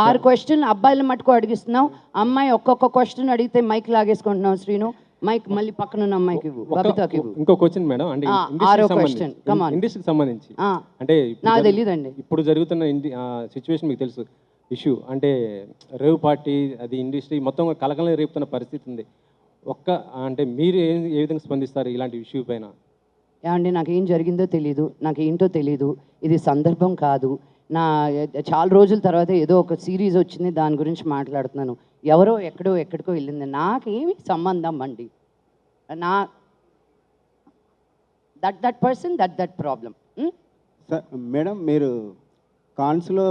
6 క్వశ్చన్లు అబ్బాయిల మటుకు అడిగిస్తున్నావు, అమ్మాయి ఒక్కొక్క క్వశ్చన్ అడిగితే మైక్ లాగేసుకుంటున్నావు శ్రీను. మైక్ మళ్ళీ పక్కన ఉన్న అమ్మాయికి ఇవ్వు, బబితాకి ఇవ్వు. ఇంకో క్వశ్చన్ మేడం, అంటే ఆరో క్వశ్చన్, కమ్ ఆన్. ఇండస్ట్రీకి సంబంధించి అంటే నాకు తెలియదండి. ఇప్పుడు జరుగుతున్న సిచ్యువేషన్ మీకు తెలుసు, ఇష్యూ అంటే రేవ్ పార్టీ, అది ఇండస్ట్రీ మొత్తం కలకలం రేపుతున్న పరిస్థితి ఉంది. అంటే మీరు ఏ విధంగా స్పందిస్తారు ఇలాంటి ఇష్యూ పైన? ఏమండి, నాకేం జరిగిందో తెలీదు, నాకేంటో తెలీదు, ఇది సందర్భం కాదు. చాలా రోజుల తర్వాత ఏదో ఒక సిరీస్ వచ్చింది, దాని గురించి మాట్లాడుతున్నాను. ఎవరో ఎక్కడికో వెళ్ళింది, నాకేమి సంబంధం అండి. That person that problem. Madam, మీరు కాన్స్లో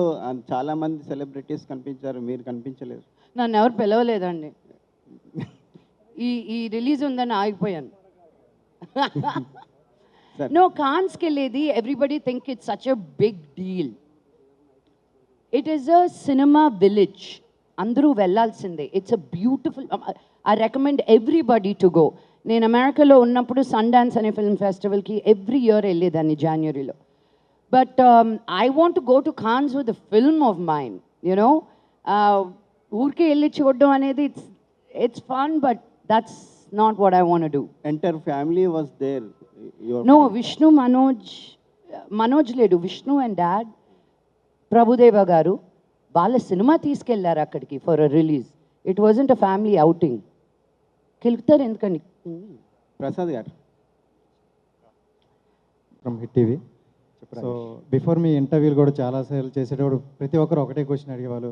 చాలామంది సెలబ్రిటీస్ కనిపించారు, మీరు కనిపించలేదు. నన్ను ఎవరు పిలవలేదండి. ఈ రిలీజ్ ఉందని ఆగిపోయాను. నో, కాన్స్కి వెళ్ళేది everybody think it's such a big deal. It is a cinema village, అందరూ వెళ్ళాల్సిందే. It's a beautiful, I recommend everybody to go. నేను అమెరికాలో ఉన్నప్పుడు సన్ డాన్స్ అనే ఫిల్మ్ ఫెస్టివల్కి ఎవ్రీ ఇయర్ వెళ్ళేదాన్ని జనవరిలో. But I want to go to Cannes with the film of mind, you know. ఊరికే వెళ్ళి చూడడం అనేది it's fun, but that's not what I want to do. Entire family was there? No, Vishnu, Manoj లేడు, Vishnu and dad, Prabhudeva గారు వాళ్ళ సినిమా తీసుకెళ్లారు అక్కడికి for a release. It wasn't a family outing. కెలుపుతారు ఎందుకండి? ప్రసాద్ గారు from hit TV. So before మీ ఇంటర్వ్యూలు కూడా చాలాసార్లు చేసేటప్పుడు ప్రతి ఒక్కరు ఒకటే క్వశ్చన్ అడిగేవాళ్ళు,